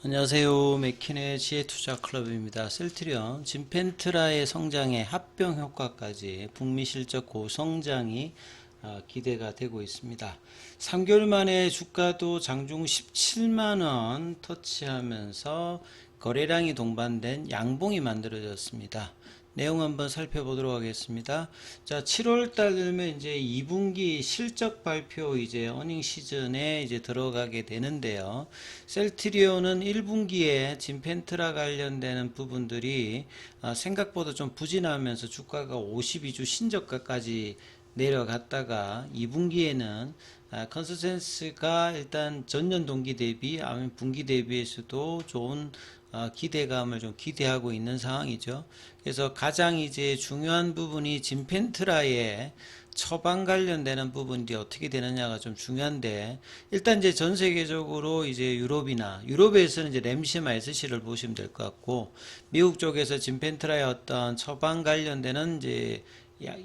안녕하세요. 맥킨의 지혜투자클럽입니다. 셀트리온, 진펜트라의 성장에 합병 효과까지 북미 실적 고성장이 기대가 되고 있습니다. 3개월 만에 주가도 장중 17만원 터치하면서 거래량이 동반된 양봉이 만들어졌습니다. 내용 한번 살펴보도록 하겠습니다. 자, 7월달 되면 이제 2분기 실적 발표 이제 어닝 시즌에 이제 들어가게 되는데요. 셀트리온은 1분기에 진펜트라 관련되는 부분들이 생각보다 좀 부진하면서 주가가 52주 신저가까지 내려갔다가 2분기에는 컨센서스가 일단 전년 동기 대비 아니면 분기 대비에서도 좋은 기대감을 좀 기대하고 있는 상황이죠. 그래서 가장 이제 중요한 부분이 진펜트라의 처방 관련되는 부분이 어떻게 되느냐가 좀 중요한데, 일단 이제 전 세계적으로 이제 유럽에서는 이제 램시마 SC를 보시면 될 것 같고, 미국 쪽에서 진펜트라의 어떤 처방 관련되는 이제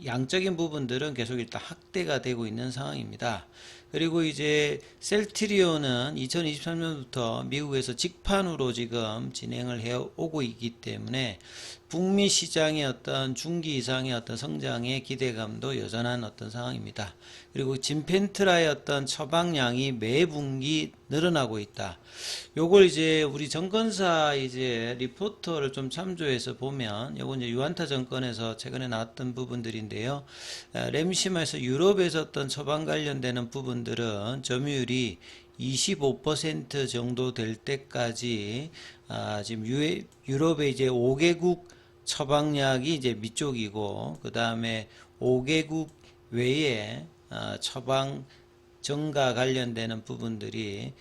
양적인 부분들은 계속 일단 확대가 되고 있는 상황입니다. 그리고 이제 셀트리온은 2023년부터 미국에서 직판으로 지금 진행을 해 오고 있기 때문에 북미 시장의 어떤 중기 이상의 어떤 성장의 기대감도 여전한 어떤 상황입니다. 그리고 진펜트라의 어떤 처방량이 매 분기 늘어나고 있다. 요걸 이제 우리 정건사 이제 리포터를 좀 참조해서 보면, 요건 이제 유안타 정권에서 최근에 나왔던 부분들인데요. 램시마에서 유럽에서 어떤 처방 관련되는 부분들은 점유율이 25% 정도 될 때까지 지금 유럽의 이제 5개국 처방약이 이제 밑쪽이고, 그 다음에 5개국 외에 처방 증가 관련되는 부분들이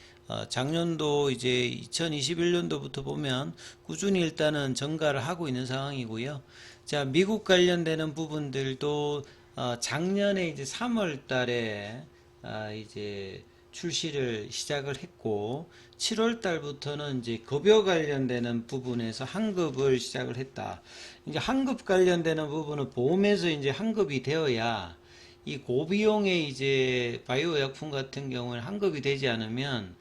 작년도 이제 2021년도부터 보면 꾸준히 일단은 증가를 하고 있는 상황이고요. 자, 미국 관련되는 부분들도 작년에 이제 3월 달에 이제 출시를 시작을 했고, 7월 달부터는 이제 급여 관련되는 부분에서 환급을 시작을 했다. 이제 환급 관련되는 부분은 보험에서 이제 환급이 되어야, 이 고비용의 이제 바이오 약품 같은 경우는 환급이 되지 않으면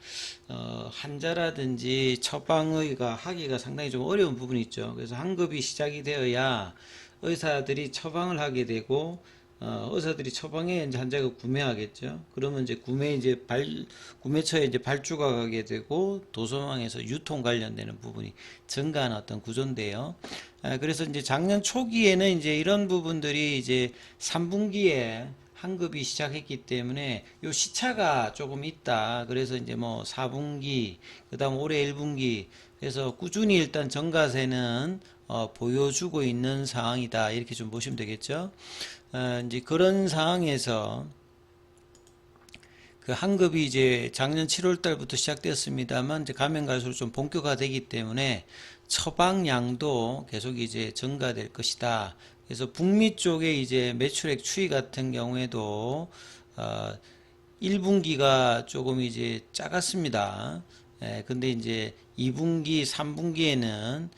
환자라든지 처방의가 하기가 상당히 좀 어려운 부분이 있죠. 그래서 환급이 시작이 되어야 의사들이 처방을 하게 되고, 의사들이 처방에 이제 환자가 구매하겠죠. 그러면 이제 구매처에 이제 발주가 가게 되고, 도서망에서 유통 관련되는 부분이 증가하는 어떤 구조인데요. 그래서 이제 작년 초기에는 이제 이런 부분들이 이제 3분기에 환급이 시작했기 때문에 요 시차가 조금 있다. 그래서 이제 뭐 4분기, 그 다음 올해 1분기, 그래서 꾸준히 일단 정가세는 보여주고 있는 상황이다. 이렇게 좀 보시면 되겠죠. 이제 그런 상황에서 그 환급이 이제 작년 7월 달부터 시작되었습니다만, 이제 가면 갈수록 좀 본격화되기 때문에 처방량도 계속 이제 증가될 것이다. 그래서 북미 쪽에 이제 매출액 추이 같은 경우에도 1분기가 조금 이제 작았습니다. 근데 이제 2분기, 3분기에는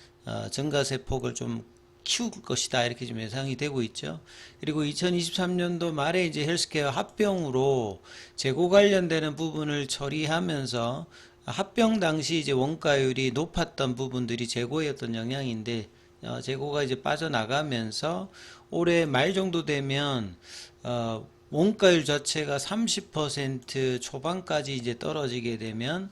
증가세 폭을 좀 키울 것이다. 이렇게 좀 예상이 되고 있죠. 그리고 2023년도 말에 이제 헬스케어 합병으로 재고 관련되는 부분을 처리하면서, 합병 당시 이제 원가율이 높았던 부분들이 재고의 어떤 영향인데, 재고가 이제 빠져나가면서 올해 말 정도 되면 원가율 자체가 30% 초반까지 이제 떨어지게 되면,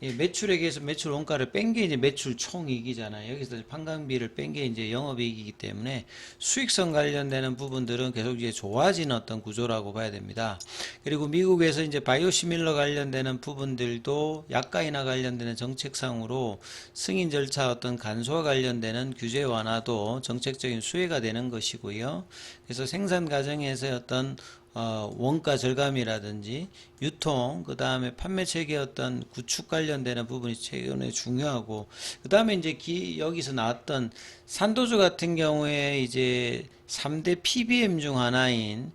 매출액에서 매출 원가를 뺀 게 이제 매출 총이익이잖아요. 여기서 판관비를 뺀 게 이제 영업이익이기 때문에 수익성 관련되는 부분들은 계속 이제 좋아지는 어떤 구조라고 봐야 됩니다. 그리고 미국에서 이제 바이오시밀러 관련되는 부분들도 약가 인하 관련되는 정책상으로 승인 절차 어떤 간소화 관련되는 규제 완화도 정책적인 수혜가 되는 것이고요. 그래서 생산 과정에서 어떤 원가 절감이라든지 유통, 그 다음에 판매 체계 어떤 구축 관련되는 부분이 최근에 중요하고, 그 다음에 이제 여기서 나왔던 산도주 같은 경우에 이제 3대 PBM 중 하나인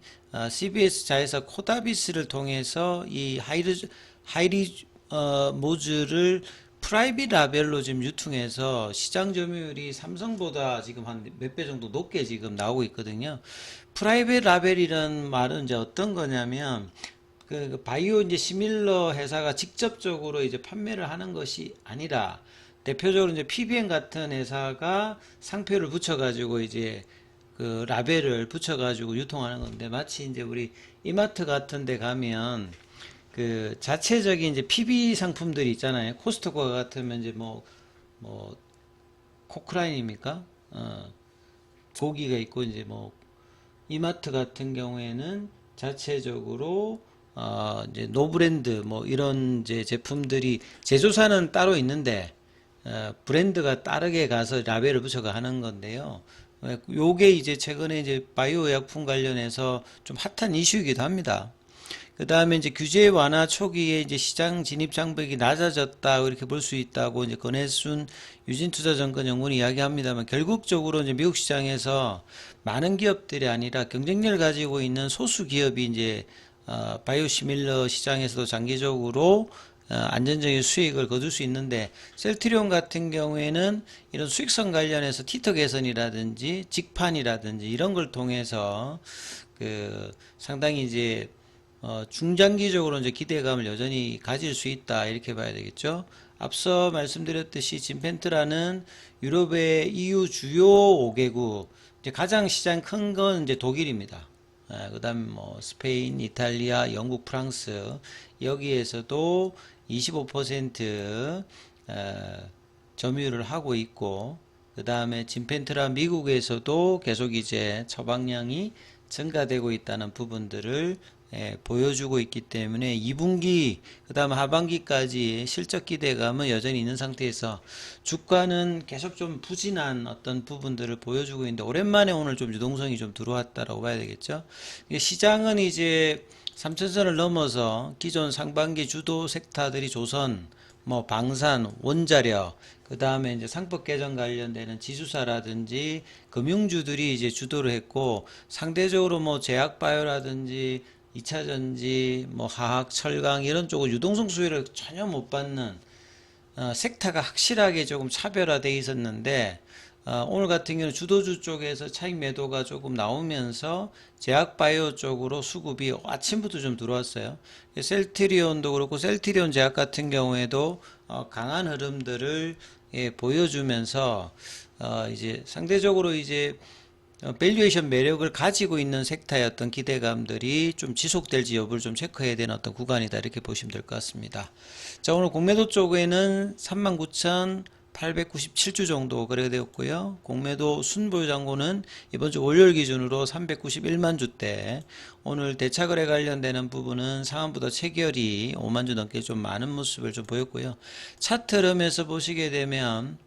CBS 자회사 코다비스를 통해서 이 모즈를 프라이빗 라벨로 지금 유통해서 시장 점유율이 삼성보다 지금 한 몇 배 정도 높게 지금 나오고 있거든요. 프라이빗 라벨이라는 말은 이제 어떤 거냐면, 그 바이오 이제 시밀러 회사가 직접적으로 이제 판매를 하는 것이 아니라 대표적으로 이제 PBM 같은 회사가 상표를 붙여가지고 이제 그 라벨을 붙여가지고 유통하는 건데, 마치 이제 우리 이마트 같은 데 가면 그 자체적인 이제 PB 상품들이 있잖아요. 코스트코 같으면 이제 뭐 코크라인입니까? 고기가 있고, 이제 뭐 이마트 같은 경우에는 자체적으로 이제 노브랜드 뭐 이런 이제 제품들이 제조사는 따로 있는데 브랜드가 다르게 가서 라벨을 붙여가 하는 건데요. 요게 이제 최근에 이제 바이오 의약품 관련해서 좀 핫한 이슈이기도 합니다. 그 다음에 이제 규제 완화 초기에 이제 시장 진입 장벽이 낮아졌다, 이렇게 볼 수 있다고 이제 권혜순 유진투자증권연구원이 이야기합니다만, 결국적으로 이제 미국 시장에서 많은 기업들이 아니라 경쟁력을 가지고 있는 소수 기업이 이제 바이오시밀러 시장에서도 장기적으로 안전적인 수익을 거둘 수 있는데, 셀트리온 같은 경우에는 이런 수익성 관련해서 티터 개선이라든지 직판이라든지 이런 걸 통해서 그 상당히 이제 중장기적으로 이제 기대감을 여전히 가질 수 있다, 이렇게 봐야 되겠죠. 앞서 말씀드렸듯이 진펜트라는 유럽의 EU 주요 5개국, 이제 가장 시장 큰 건 이제 독일입니다. 그다음 뭐 스페인, 이탈리아, 영국, 프랑스, 여기에서도 25% 점유를 하고 있고, 그 다음에 진펜트라 미국에서도 계속 이제 처방량이 증가되고 있다는 부분들을 보여주고 있기 때문에 2분기 그 다음 하반기까지 실적 기대감은 여전히 있는 상태에서 주가는 계속 좀 부진한 어떤 부분들을 보여주고 있는데, 오랜만에 오늘 좀 유동성이 좀 들어왔다라고 봐야 되겠죠. 시장은 이제 3천선을 넘어서 기존 상반기 주도 섹터들이 조선, 뭐 방산, 원자력, 그 다음에 이제 상법 개정 관련되는 지수사라든지 금융주들이 이제 주도를 했고, 상대적으로 뭐 제약바이오라든지 2차전지, 뭐 화학, 철강 이런 쪽은 유동성 수혜를 전혀 못 받는 섹터가 확실하게 조금 차별화되어 있었는데, 오늘 같은 경우는 주도주 쪽에서 차익 매도가 조금 나오면서 제약바이오 쪽으로 수급이 아침부터 좀 들어왔어요. 셀트리온도 그렇고, 셀트리온 제약 같은 경우에도 강한 흐름들을 보여주면서 이제 상대적으로 이제 밸류에이션 매력을 가지고 있는 섹터의 어떤 기대감들이 좀 지속될지 여부를 좀 체크해야 되는 어떤 구간이다, 이렇게 보시면 될 것 같습니다. 자, 오늘 공매도 쪽에는 39,897주 정도 거래되었고요. 공매도 순보유 잔고는 이번 주 월요일 기준으로 391만 주대, 오늘 대차거래 관련되는 부분은 상한보다 체결이 5만 주 넘게 좀 많은 모습을 좀 보였고요. 차트 흐름에서 보시게 되면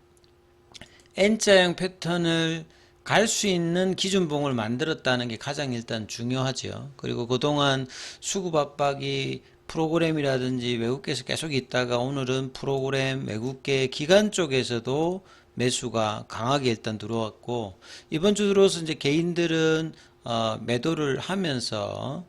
N자형 패턴을 갈 수 있는 기준봉을 만들었다는 게 가장 일단 중요하죠. 그리고 그동안 수급 압박이 프로그램이라든지 외국계에서 계속 있다가, 오늘은 프로그램, 외국계, 기관 쪽에서도 매수가 강하게 일단 들어왔고, 이번 주 들어서 이제 개인들은 매도를 하면서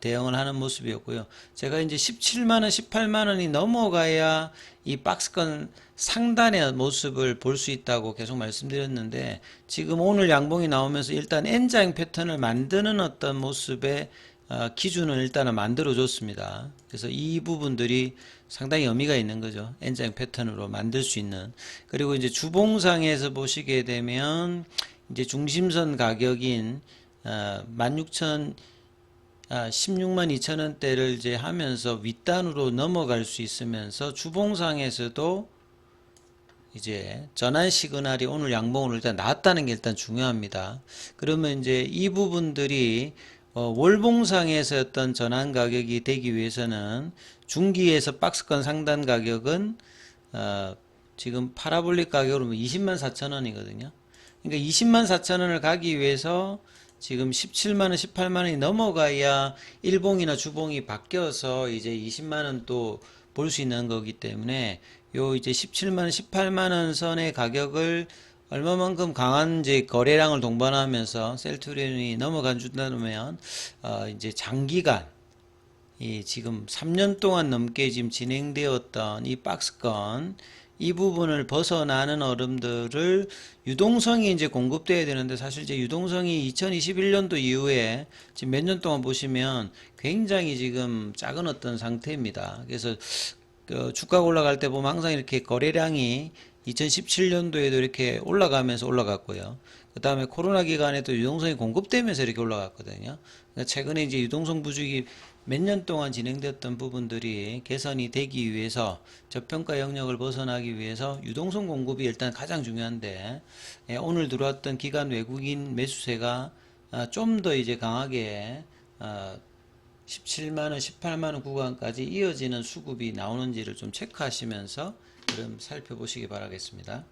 대응을 하는 모습이었고요. 제가 이제 17만원, 18만원이 넘어가야 이 박스권 상단의 모습을 볼 수 있다고 계속 말씀드렸는데, 지금 오늘 양봉이 나오면서 일단 N자형 패턴을 만드는 어떤 모습의 기준을 일단은 만들어 줬습니다. 그래서 이 부분들이 상당히 의미가 있는 거죠. N자형 패턴으로 만들 수 있는. 그리고 이제 주봉상에서 보시게 되면 이제 중심선 가격인 16만 2천원대를 이제 하면서 윗단으로 넘어갈 수 있으면서, 주봉상에서도 이제 전환 시그널이 오늘 양봉으로 일단 나왔다는 게 일단 중요합니다. 그러면 이제 이 부분들이 월봉상에서 어떤 전환 가격이 되기 위해서는 중기에서 박스권 상단 가격은 지금 파라볼릭 가격으로 20만 4천원이거든요. 그러니까 20만 4천원을 가기 위해서 지금 17만원, 18만원이 넘어가야 일봉이나 주봉이 바뀌어서 이제 20만원 또 볼 수 있는 거기 때문에, 요 이제 17만원, 18만원 선의 가격을 얼마만큼 강한 이제 거래량을 동반하면서 셀트리온이 넘어가 준다면, 이제 장기간, 이 지금 3년 동안 넘게 지금 진행되었던 이 박스권, 이 부분을 벗어나는 얼음들을 유동성이 이제 공급돼야 되는데 사실 이제 유동성이 2021년도 이후에 지금 몇 년 동안 보시면 굉장히 지금 작은 어떤 상태입니다. 그래서 그 주가가 올라갈 때 보면 항상 이렇게 거래량이 2017년도에도 이렇게 올라가면서 올라갔고요. 그 다음에 코로나 기간에도 유동성이 공급되면서 이렇게 올라갔거든요. 그러니까 최근에 이제 유동성 부족이 몇 년 동안 진행됐던 부분들이 개선이 되기 위해서 저평가 영역을 벗어나기 위해서 유동성 공급이 일단 가장 중요한데 오늘 들어왔던 기관 외국인 매수세가 좀 더 이제 강하게 17만원, 18만원 구간까지 이어지는 수급이 나오는지를 좀 체크하시면서 그럼 살펴보시기 바라겠습니다.